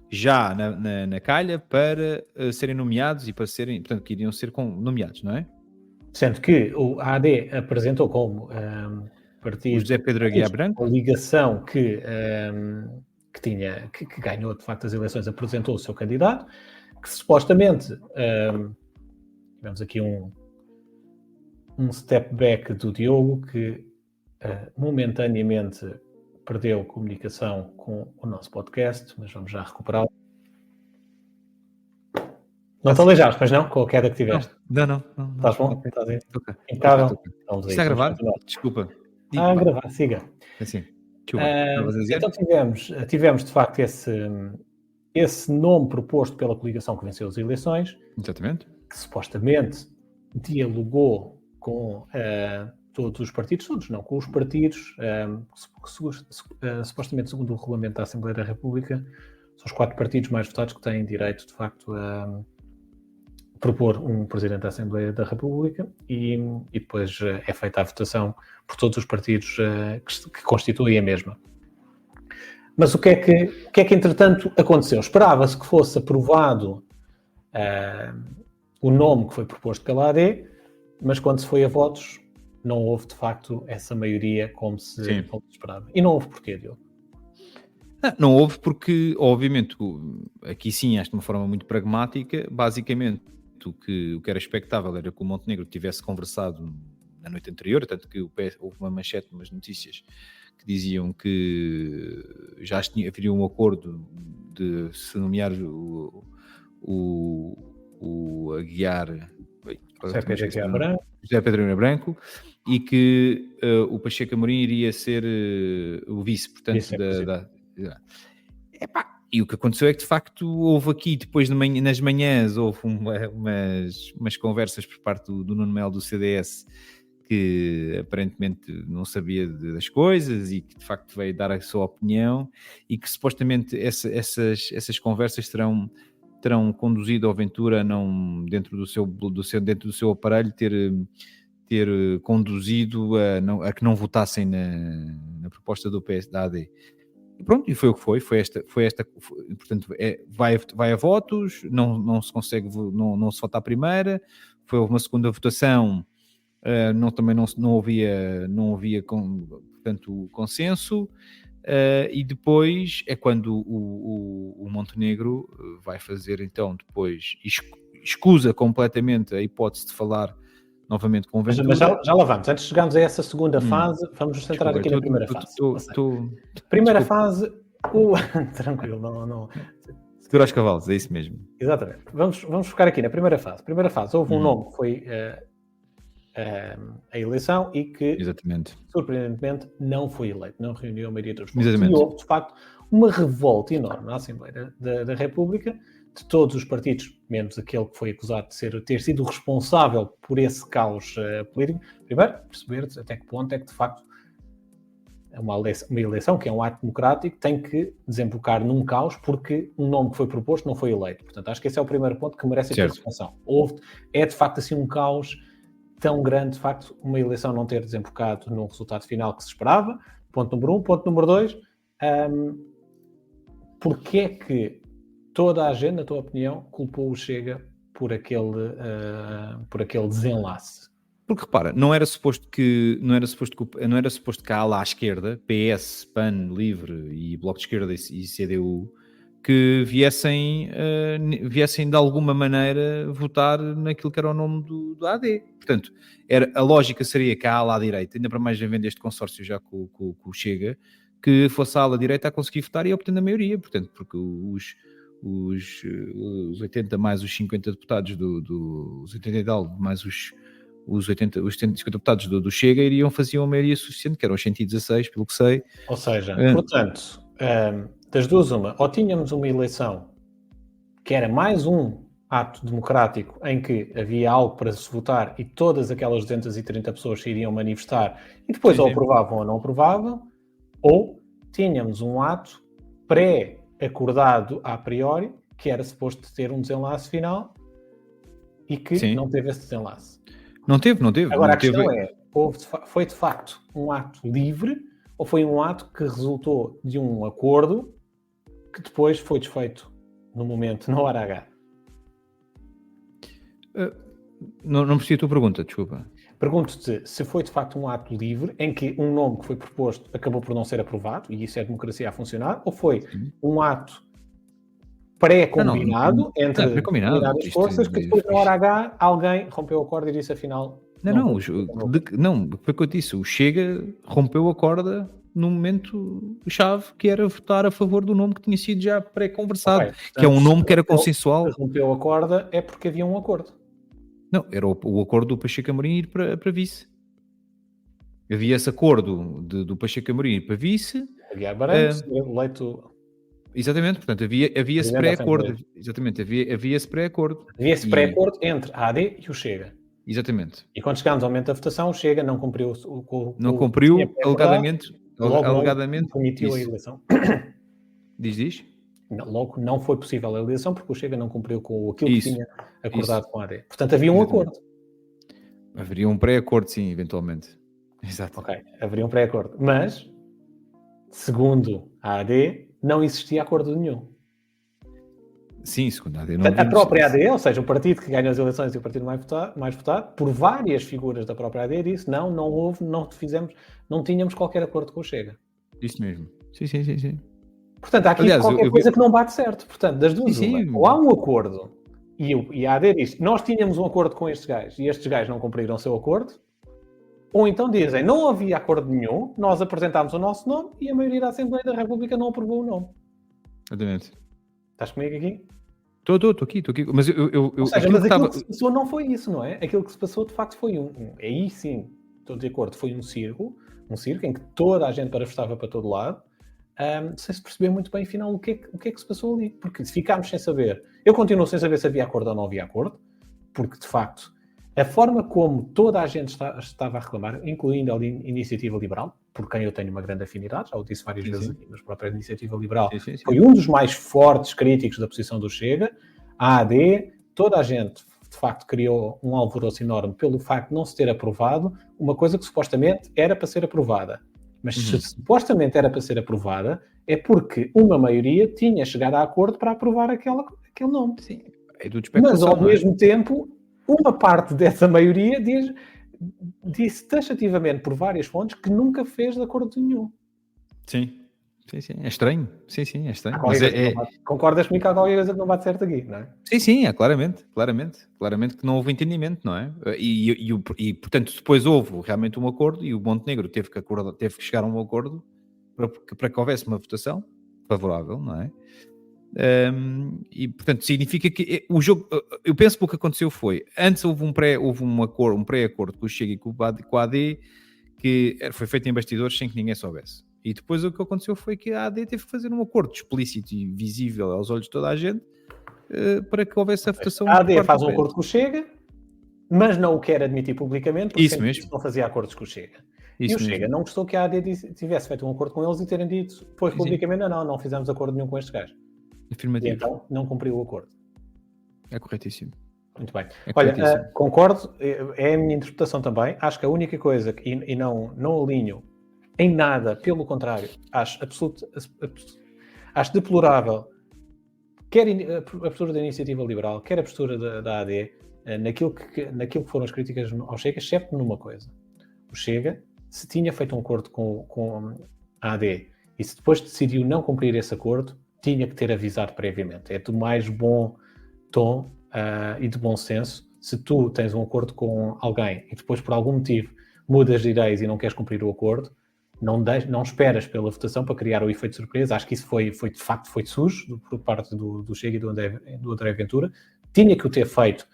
já na calha para serem nomeados e para serem, portanto, que iriam ser nomeados, não é? Sendo que o AD apresentou como partido... O José Pedro Aguiar Branco. A ligação que ganhou, de facto, as eleições, apresentou o seu candidato, que supostamente... tivemos aqui um step back do Diogo, que momentaneamente perdeu comunicação com o nosso podcast, mas vamos já recuperá-lo. Não te aleijaste, mas não? Com a queda que tiveste? Não. Estás bom? Okay. Estás aí? Okay. Impecável? Está a gravar? Desculpa. A gravar, siga. Assim. Então tivemos, de facto, esse nome proposto pela coligação que venceu as eleições. Exatamente. Que supostamente dialogou com todos os partidos, com os partidos, supostamente, segundo o regulamento da Assembleia da República, são os 4 partidos mais votados que têm direito, de facto, a propor um Presidente da Assembleia da República e depois é feita a votação por todos os partidos que constituem a mesma. Mas o que é que entretanto aconteceu? Esperava-se que fosse aprovado o nome que foi proposto pela AD, mas quando se foi a votos não houve de facto essa maioria como se esperava. E não houve porquê, Diogo? Não houve porque, obviamente, aqui sim, acho de uma forma muito pragmática, basicamente o que era expectável era que o Montenegro tivesse conversado na noite anterior, tanto que houve uma manchete, umas notícias que diziam que já haveria um acordo de se nomear o Aguiar... José Pedro Aguiar Branco e que o Pacheco Amorim iria ser o vice, portanto, E o que aconteceu é que, de facto, houve aqui, depois nas manhãs, houve umas conversas por parte do Nuno Melo do CDS, que aparentemente não sabia das coisas e que, de facto, veio dar a sua opinião e que, supostamente, essas conversas terão conduzido ao Ventura, não dentro do seu aparelho, ter conduzido a que não votassem na proposta do PS, da AD. E pronto, e foi o que foi esta, portanto, vai a votos, não se consegue, não se vota à primeira, foi uma segunda votação, também não havia portanto, consenso, e depois é quando o Montenegro vai fazer, então, depois, escusa completamente a hipótese de falar novamente com o Ventura. Mas já lá vamos. Antes de chegarmos a essa segunda fase, vamos nos centrar aqui na primeira fase. Primeira fase, tranquilo, não. Segura os cavalos, é isso mesmo. Exatamente. Vamos focar aqui na primeira fase. Primeira fase, houve um nome que foi a eleição e que, exatamente, surpreendentemente, não foi eleito, não reuniu a maioria dos votos. Exatamente. E houve, de facto, uma revolta enorme na Assembleia da República, de todos os partidos, menos aquele que foi acusado de ter sido responsável por esse caos político. Primeiro, perceber até que ponto é que, de facto, uma eleição, que é um ato democrático, tem que desembocar num caos porque um nome que foi proposto não foi eleito. Portanto, acho que esse é o primeiro ponto que merece a reflexão. É, de facto, assim um caos tão grande, de facto, uma eleição não ter desembocado num resultado final que se esperava. Ponto número 1. Ponto número 2, porque é que toda a gente, na tua opinião, culpou o Chega por aquele desenlace? Porque repara, não era suposto que a ala à esquerda, PS, PAN, Livre e Bloco de Esquerda e CDU, que viessem de alguma maneira votar naquilo que era o nome do AD. Portanto, a lógica seria que a ala à direita, ainda para mais vendo este consórcio já com o Chega, que fosse a ala direita a conseguir votar e obtendo a maioria. Portanto, porque os 80 mais os 50 deputados os 80 e tal mais os 50 deputados do Chega faziam a maioria suficiente, que eram os 116, pelo que sei. Ou seja, portanto, das duas uma, ou tínhamos uma eleição que era mais um ato democrático em que havia algo para se votar e todas aquelas 230 pessoas se iriam manifestar e depois ou aprovavam ou não aprovavam, ou tínhamos um ato pré-acordado a priori, que era suposto ter um desenlace final e que não teve esse desenlace. Não teve. Agora, a questão é, foi de facto um ato livre ou foi um ato que resultou de um acordo que depois foi desfeito no momento, na hora H? Não percebi a tua pergunta, desculpa. Pergunto-te se foi de facto um ato livre em que um nome que foi proposto acabou por não ser aprovado, e isso é a democracia a funcionar, ou foi um ato pré-combinado entre determinadas forças que depois na hora H alguém rompeu o acordo e disse afinal... Não, foi o que eu disse, o Chega rompeu a corda no momento-chave, que era votar a favor do nome que tinha sido já pré-conversado, portanto, que é um nome que era consensual. Se rompeu a corda é porque havia um acordo. Não, era o acordo do Pacheco Amorim ir para vice. Havia esse acordo do Pacheco Amorim ir para vice. Havia Abarantes, eleito... Exatamente, portanto, havia esse pré-acordo. Exatamente, havia esse pré-acordo. Havia esse pré-acordo entre a AD e o Chega. Exatamente. E quando chegámos ao momento da votação, o Chega não cumpriu não cumpriu, alegadamente permitiu a eleição. Diz? Logo, não foi possível a eleição porque o Chega não cumpriu com aquilo que tinha acordado com a AD. Portanto, havia um acordo. Haveria um pré-acordo, sim, eventualmente. Exato. Ok, haveria um pré-acordo. Mas, segundo a AD, não existia acordo nenhum. Sim, segundo a AD. A própria AD, ou seja, o partido que ganha as eleições e o partido mais votado, por várias figuras da própria AD, disse não houve, não tínhamos qualquer acordo com o Chega. Isso mesmo. Sim. Portanto, há aqui qualquer coisa que não bate certo. Portanto, das duas, ou há um acordo e a AD diz, nós tínhamos um acordo com estes gajos e estes gajos não cumpriram o seu acordo, ou então dizem, não havia acordo nenhum, nós apresentámos o nosso nome e a maioria da Assembleia da República não aprovou o nome. Exatamente. Estás comigo aqui? Estou aqui. Mas ou seja, mas aquilo que se passou não foi isso, não é? Aquilo que se passou, de facto, foi aí sim, estou de acordo, foi um circo em que toda a gente estava para todo lado, sem se perceber muito bem, afinal, o que é que se passou ali. Porque se ficámos sem saber, eu continuo sem saber se havia acordo ou não havia acordo, porque, de facto, a forma como toda a gente estava a reclamar, incluindo a Iniciativa Liberal, por quem eu tenho uma grande afinidade, já o disse várias vezes aqui, mas a própria Iniciativa Liberal foi um dos mais fortes críticos da posição do Chega. A AD, toda a gente, de facto, criou um alvoroço enorme pelo facto de não se ter aprovado uma coisa que supostamente era para ser aprovada. Mas se supostamente era para ser aprovada, é porque uma maioria tinha chegado a acordo para aprovar aquele nome. Sim. Mas, ao mesmo tempo, uma parte dessa maioria disse taxativamente por várias fontes que nunca fez de acordo nenhum. Sim. É estranho. Sim, é estranho. Mas concordas comigo que há qualquer coisa que não bate certo aqui, não é? Sim, claramente que não houve entendimento, não é? E portanto, depois houve realmente um acordo e o Montenegro teve que chegar a um acordo para que houvesse uma votação favorável, não é? E portanto significa que o jogo, eu penso que o que aconteceu foi, antes houve um pré-acordo com o Chega e com a AD que foi feito em bastidores sem que ninguém soubesse, e depois o que aconteceu foi que a AD teve que fazer um acordo explícito e visível aos olhos de toda a gente para que houvesse a votação. A AD faz um acordo com o Chega, mas não o quer admitir publicamente porque não fazia acordos com o Chega. E o Chega não gostou que a AD tivesse feito um acordo com eles e terem dito depois publicamente, não fizemos acordo nenhum com estes gajos. Afirmativo. E então não cumpriu o acordo. É corretíssimo. Muito bem. Olha, concordo, é a minha interpretação também. Acho que a única coisa, e não alinho em nada, pelo contrário, acho deplorável, quer a postura da Iniciativa Liberal, quer a postura da AD, naquilo que foram as críticas ao Chega, exceto numa coisa. O Chega, se tinha feito um acordo com a AD e se depois decidiu não cumprir esse acordo, tinha que ter avisado previamente. É do mais bom tom e de bom senso. Se tu tens um acordo com alguém e depois, por algum motivo, mudas de ideias e não queres cumprir o acordo, não esperas pela votação para criar o efeito de surpresa. Acho que isso foi de facto sujo por parte do Chega e do André Ventura. Tinha que o ter feito.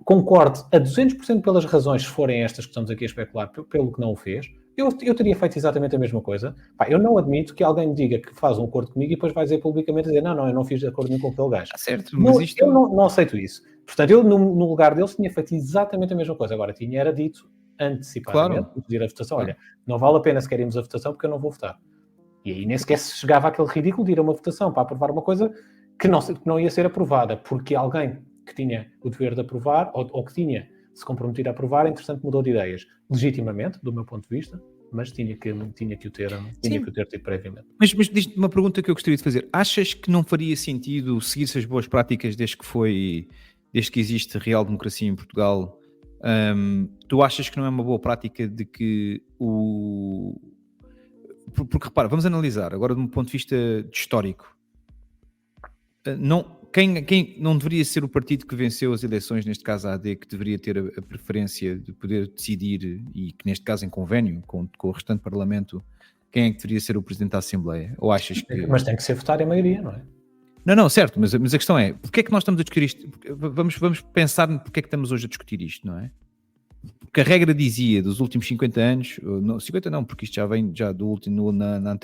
Concordo a 200% pelas razões, se forem estas que estamos aqui a especular, pelo que não o fez. Eu teria feito exatamente a mesma coisa. Pá, eu não admito que alguém me diga que faz um acordo comigo e depois vai dizer publicamente, não, eu não fiz acordo nenhum com aquele gajo. Certo, mas isto... Eu não aceito isso. Portanto, eu no lugar deles tinha feito exatamente a mesma coisa. Agora, era dito antecipadamente, pedir a votação, olha, não vale a pena se queremos a votação porque eu não vou votar. E aí nem sequer se chegava àquele ridículo de ir a uma votação para aprovar uma coisa que não ia ser aprovada, porque alguém que tinha o dever de aprovar, ou que tinha se comprometido a aprovar, entretanto mudou de ideias. Legitimamente, do meu ponto de vista, mas tinha que o ter tido previamente. Mas diz-me uma pergunta que eu gostaria de fazer. Achas que não faria sentido seguir-se as boas práticas desde que existe real democracia em Portugal? Tu achas que não é uma boa prática de que Porque repara, vamos analisar agora de um ponto de vista histórico. Quem não deveria ser o partido que venceu as eleições, neste caso a AD, que deveria ter a preferência de poder decidir, e que neste caso em convênio com o restante Parlamento, quem é que deveria ser o Presidente da Assembleia? Ou achas que... Mas tem que ser votado em maioria, não é? Não, certo, mas a questão é, porque é que nós estamos a discutir isto? Vamos pensar no porque é que estamos hoje a discutir isto, não é? Porque a regra dizia dos últimos 50 anos, 50 não, porque isto já vem do último, nas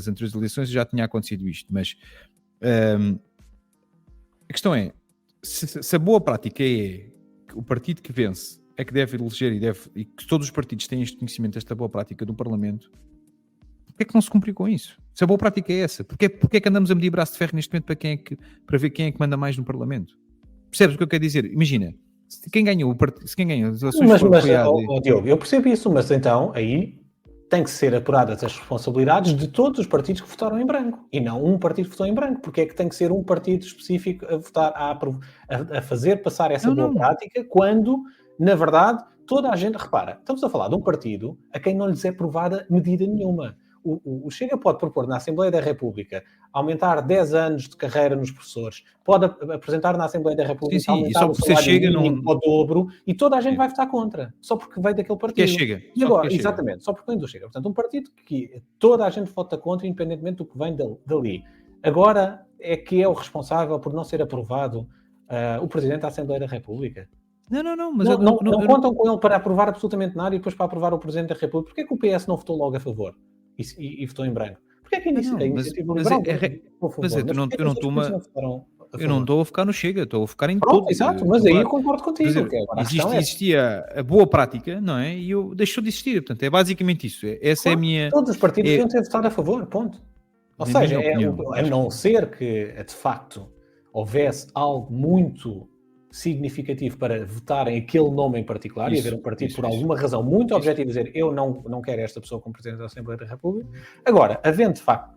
anteriores eleições já tinha acontecido isto, mas a questão é, se a boa prática é que o partido que vence é que deve eleger e que todos os partidos têm este conhecimento desta boa prática do Parlamento, porquê é que não se cumpriu com isso? Se a boa prática é essa, porquê é que andamos a medir braço de ferro neste momento para ver quem é que manda mais no Parlamento? Percebes o que eu quero dizer? Imagina, se quem ganhou as eleições Diogo, eu percebo isso, mas então aí tem que ser apuradas as responsabilidades de todos os partidos que votaram em branco e não um partido que votou em branco, porque é que tem que ser um partido específico a votar, a fazer passar essa boa prática, quando, na verdade, toda a gente, repara, estamos a falar de um partido a quem não lhes é provada medida nenhuma. O Chega pode propor na Assembleia da República aumentar 10 anos de carreira nos professores, pode apresentar na Assembleia da República aumentar o salário mínimo ao dobro, e toda a gente vai votar contra, só porque veio daquele partido. Chega. E agora, exatamente, só porque vem do Chega. Portanto, um partido que toda a gente vota contra, independentemente do que vem dali. Agora é que é o responsável por não ser aprovado o Presidente da Assembleia da República. Mas não contam com ele para aprovar absolutamente nada e depois para aprovar o Presidente da República. Porquê que o PS não votou logo a favor? E votou em branco. Porquê é que a iniciativa liberal eu não estou a focar no Chega, estou a focar em tudo. Exato, mas aí eu concordo contigo. Existia a boa prática, não é? E deixou de existir. Portanto, é basicamente isso. Essa é a minha... Todos os partidos deviam ter votado a favor, ponto. Ou seja, a não ser que, de facto, houvesse algo muito significativo para votarem aquele nome em particular e haver um partido por alguma razão muito objetiva dizer eu não quero esta pessoa como Presidente da Assembleia da República. Agora, havendo de facto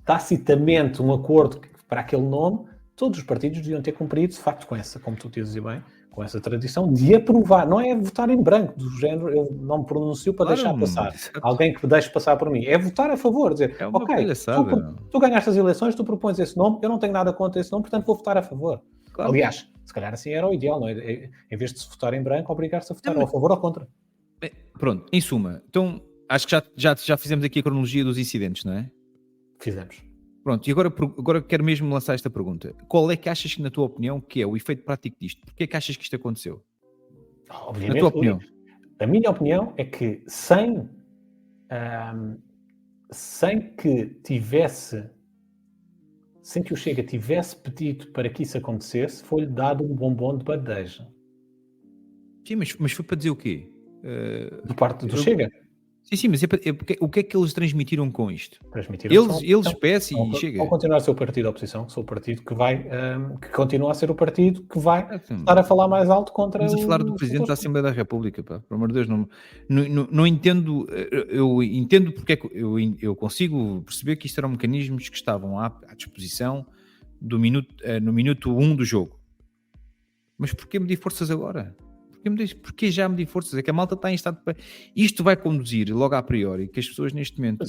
tacitamente um acordo para aquele nome, todos os partidos deviam ter cumprido, de facto, com essa, como tu dizes bem, com essa tradição de aprovar, não é votar em branco, do género, eu não me pronuncio para deixar passar. Alguém que deixe passar por mim. É votar a favor, dizer, ok, tu ganhaste as eleições, tu propões esse nome, eu não tenho nada contra esse nome, portanto vou votar a favor. Claro. Aliás, se calhar assim era o ideal, não é? Em vez de se votar em branco, obrigar-se a votar a favor ou contra. Pronto, em suma, então acho que já fizemos aqui a cronologia dos incidentes, não é? Fizemos. Pronto, e agora quero mesmo lançar esta pergunta. Qual é que achas que, na tua opinião, que é o efeito prático disto? Porquê é que achas que isto aconteceu? Obviamente, na tua opinião. A minha opinião é que sem que o Chega tivesse pedido para que isso acontecesse, foi-lhe dado um bombom de bandeja. Sim, mas foi para dizer o quê? De parte do Chega? Sim, mas o que é que eles transmitiram com isto? Eles PS e Chega. Vão continuar a ser o partido da oposição, que sou o partido que vai, que continua a ser o partido que vai estar a falar mais alto contra Estamos a falar do Presidente da Assembleia da República, pá. Pelo amor de Deus, não entendo, eu entendo porque é que eu consigo perceber que isto eram mecanismos que estavam à disposição no minuto 1 do jogo. Mas porquê medir forças agora? Porque já medir forças? É que a malta está em estado para... Isto vai conduzir logo a priori que as pessoas neste momento...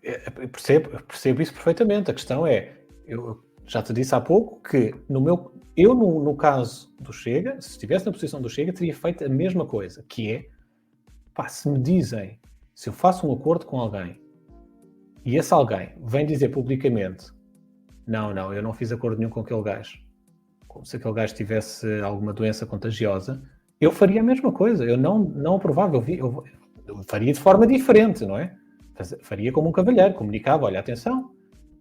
Eu percebo isso perfeitamente. A questão é, eu já te disse há pouco que no caso do Chega, se estivesse na posição do Chega, teria feito a mesma coisa, que é, se me dizem, se eu faço um acordo com alguém e esse alguém vem dizer publicamente não, eu não fiz acordo nenhum com aquele gajo, como se aquele gajo tivesse alguma doença contagiosa, eu faria a mesma coisa. Eu não aprovava, eu faria de forma diferente, não é? Faria como um cavalheiro, comunicava, olha, atenção,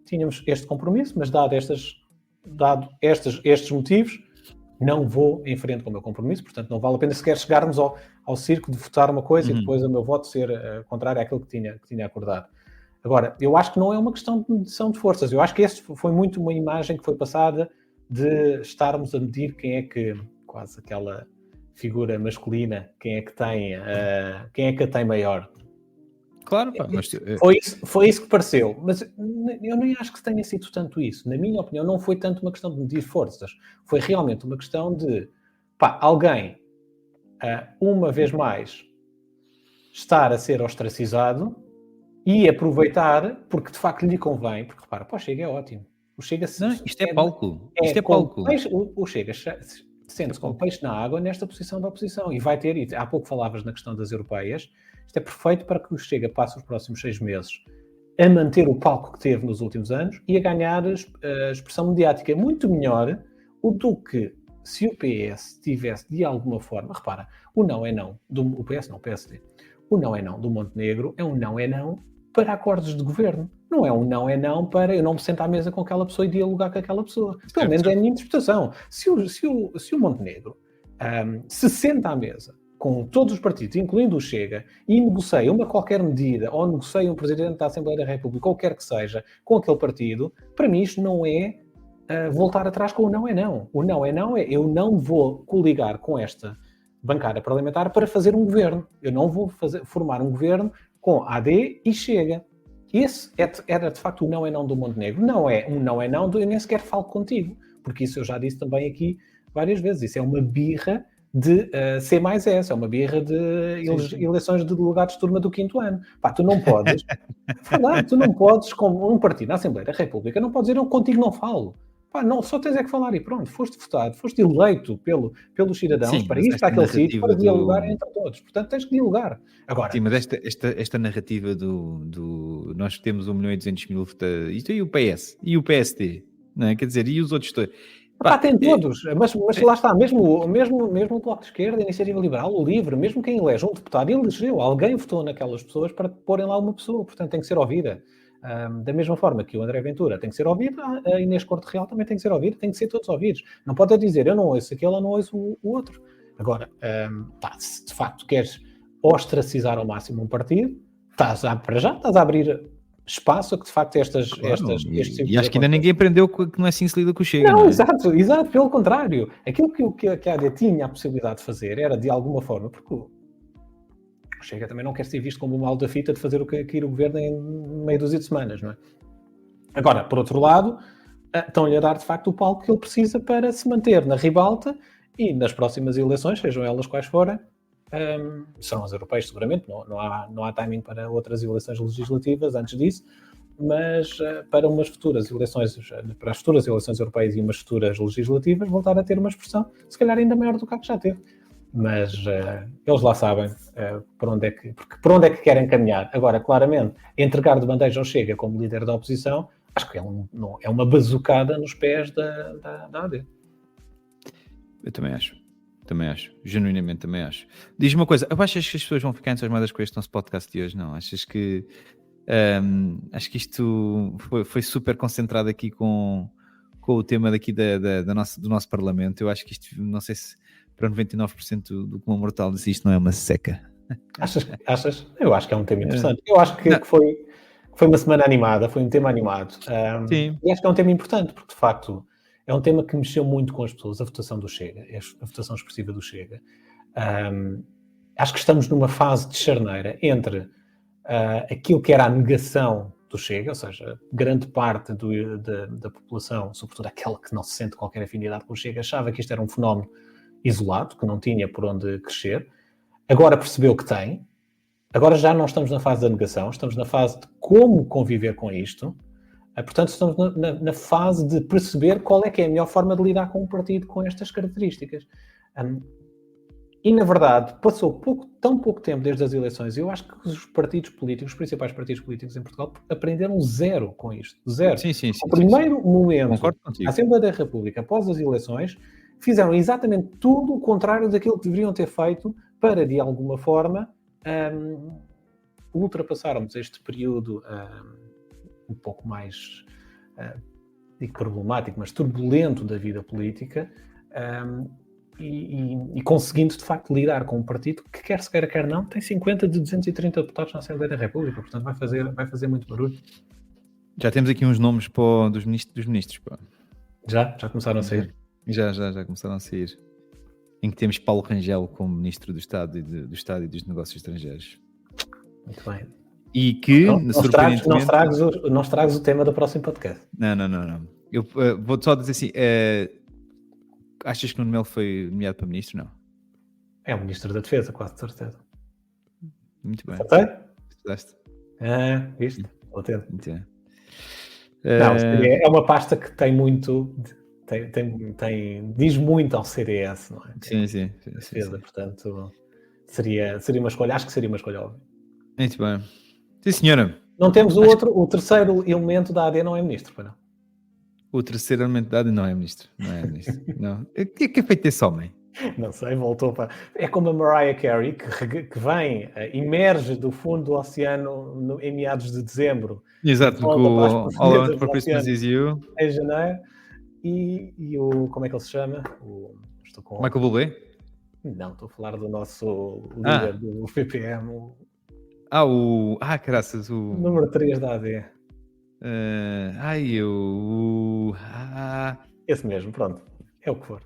tínhamos este compromisso, mas dado estes motivos, não vou em frente com o meu compromisso, portanto não vale a pena sequer chegarmos ao circo de votar uma coisa e depois o meu voto ser contrário àquilo que tinha acordado. Agora, eu acho que não é uma questão de medição de forças, eu acho que este foi muito uma imagem que foi passada de estarmos a medir quem é que, quase aquela figura masculina, quem é que a tem maior. Claro, pá, mas... Foi isso que pareceu, mas eu nem acho que tenha sido tanto isso. Na minha opinião, não foi tanto uma questão de medir forças, foi realmente uma questão de, alguém, uma vez mais, estar a ser ostracizado e aproveitar, porque de facto lhe convém, porque repara, o Chega é ótimo. O Chega isto é palco. Isto é palco. O Chega sente-se como peixe na água nesta posição da oposição e vai ter, e há pouco falavas na questão das europeias, isto é perfeito para que o Chega passe os próximos 6 meses a manter o palco que teve nos últimos anos e a ganhar a expressão mediática muito melhor do que se o PS tivesse de alguma forma, repara, o não é não, o PS não, o PSD, o não é não do Montenegro é um não é não para acordos de governo. Não é um não é não para eu não me sentar à mesa com aquela pessoa e dialogar com aquela pessoa. Pelo menos é a minha interpretação. Se o Montenegro se senta à mesa com todos os partidos, incluindo o Chega, e negocia uma qualquer medida, ou negocia um Presidente da Assembleia da República, ou quer que seja, com aquele partido, para mim isto não é voltar atrás com o não é não. O não é não é eu não vou coligar com esta bancada parlamentar para fazer um governo. Eu não vou formar um governo com AD e Chega. Esse era de facto o não é não do Montenegro. Não é um não é não do eu nem sequer falo contigo, porque isso eu já disse também aqui várias vezes. Isso é uma birra de C mais S, é uma birra de eleições de delegados de turma do 5º ano. Tu não podes, tu não podes, como um partido na Assembleia da República, não podes dizer eu contigo não falo. Não, só tens é que falar e pronto, foste votado, foste eleito pelos cidadãos para ir para aquele sítio para dialogar entre todos. Portanto, tens que dialogar. Agora, sim, mas esta narrativa do nós temos 1.200.000 isto e o PS, e o PSD, não é? Quer dizer, e os outros todos. Tem todos, mas lá está, mesmo o Bloco de Esquerda, a Iniciativa Liberal, o LIVRE, mesmo quem elege um deputado, elegeu, alguém votou naquelas pessoas para porem lá uma pessoa, portanto tem que ser ouvida. Da mesma forma que o André Ventura tem que ser ouvido, a Inês Corte Real também tem que ser ouvida, tem que ser todos ouvidos. Não pode dizer, eu não ouço aquele, eu não ouço o outro. Agora, se de facto queres ostracizar ao máximo um partido, estás a abrir espaço a que de facto estes e acho que ainda ninguém aprendeu que não é assim se lida com o Chega. Não, exato, pelo contrário. Aquilo que a AD tinha a possibilidade de fazer era de alguma forma, porque o Chega também não quer ser visto como um mal da fita de fazer o que cair o governo em meia dúzia de semanas, não é? Agora, por outro lado, estão-lhe a dar de facto o palco que ele precisa para se manter na ribalta e nas próximas eleições, sejam elas quais forem, serão as europeias seguramente, não há timing para outras eleições legislativas antes disso, mas para as futuras eleições europeias e umas futuras legislativas, voltar a ter uma expressão, se calhar ainda maior do que a que já teve. Mas eles lá sabem por onde é que querem caminhar. Agora, claramente, entregar de bandeja ao Chega como líder da oposição, acho que é uma bazucada nos pés da AD. Eu também acho, genuinamente também acho. Diz-me uma coisa, achas que as pessoas vão ficar entusiasmadas com este nosso podcast de hoje? Não, achas que acho que isto foi super concentrado aqui com o tema daqui do nosso Parlamento. Eu acho que isto, não sei se para 99% do comum mortal diz isto não é uma seca. Achas? Eu acho que é um tema interessante. Eu acho que foi uma semana animada, foi um tema animado. Sim. E acho que é um tema importante, porque de facto é um tema que mexeu muito com as pessoas, a votação do Chega, a votação expressiva do Chega. Acho que estamos numa fase de charneira entre aquilo que era a negação do Chega, ou seja, grande parte da população, sobretudo aquela que não se sente qualquer afinidade com o Chega, achava que isto era um fenómeno isolado, que não tinha por onde crescer. Agora percebeu que tem. Agora já não estamos na fase da negação, estamos na fase de como conviver com isto. Portanto, estamos na fase de perceber qual é que é a melhor forma de lidar com um partido com estas características. E, na verdade, passou tão pouco tempo desde as eleições, e eu acho que os partidos políticos, os principais partidos políticos em Portugal, aprenderam zero com isto. Zero. Sim. O primeiro momento, Concordo contigo. a Assembleia da República, após as eleições, fizeram exatamente tudo o contrário daquilo que deveriam ter feito para, de alguma forma, ultrapassarmos este período um pouco mais, digo problemático, mas turbulento da vida política, e conseguindo, de facto, lidar com um partido que, quer se queira, quer não, tem 50 de 230 deputados na Assembleia da República, portanto vai fazer muito barulho. Já temos aqui uns nomes dos ministros. Pá. Já começaram a sair? Já começaram a sair. Em que temos Paulo Rangel como Ministro do Estado e dos Negócios Estrangeiros. Muito bem. E que, surpreendentemente... Não estragues o tema do próximo podcast. Não. Eu vou só dizer assim, achas que Nuno Melo foi nomeado para Ministro? Não. É o Ministro da Defesa, quase de certeza. Muito bem. Estudaste? Viste? Vou ter. Não, é uma pasta que tem muito... diz muito ao CDS, não é? Sim. Defesa, portanto, seria uma escolha. Acho que seria uma escolha óbvia. Muito bem. Sim, senhora. Não temos o terceiro elemento da AD, não é ministro, para não? O terceiro elemento da AD não é ministro. Não. O que é feito desse homem? Não sei, voltou para... É como a Mariah Carey, que vem, emerge do fundo do oceano em meados de dezembro. Exato, com o All I Want for Christmas Is You. Em janeiro. E o... Como é que ele se chama? Michael Bublé? Não, estou a falar do nosso líder do PPM. Caraças, o... Número 3 da AD. Esse mesmo, pronto. É o que for.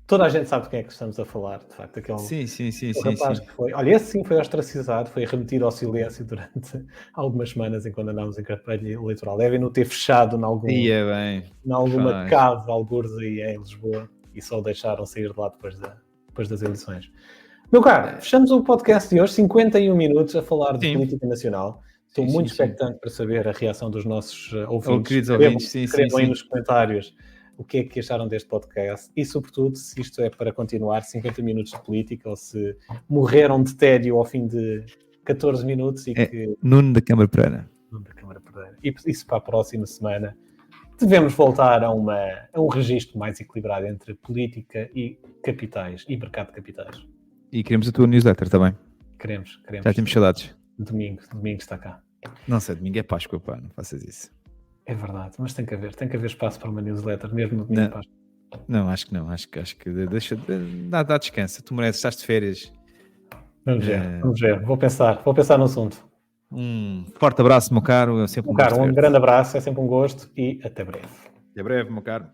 Toda a gente sabe de quem é que estamos a falar, de facto. Aquele rapaz que foi... Olha, esse sim foi ostracizado, foi remetido ao silêncio durante algumas semanas enquanto andávamos em campanha eleitoral. Devem-no ter fechado em alguma cave, algures aí em Lisboa, e só o deixaram sair de lá depois das eleições. Meu caro, fechamos o podcast de hoje, 51 minutos a falar de política nacional. Estou muito expectante para saber a reação dos nossos ouvintes. Escrevam aí nos comentários o que é que acharam deste podcast e, sobretudo, se isto é para continuar 50 minutos de política ou se morreram de tédio ao fim de 14 minutos. Nuno da Câmara Pereira. E isso para a próxima semana devemos voltar a um registro mais equilibrado entre política e capitais e mercado de capitais. E queremos a tua newsletter também. Queremos. Já temos saudades. Domingo está cá. Não sei, domingo é Páscoa, pá, não faças isso. É verdade, mas tem que haver espaço para uma newsletter, mesmo no domingo de Páscoa. Não, acho que não. Acho que dá descanso. Tu mereces, estás de férias. Vamos ver. Vou pensar no assunto. Um forte abraço, meu caro. É sempre um grande abraço, é sempre um gosto e até breve. Até breve, meu caro.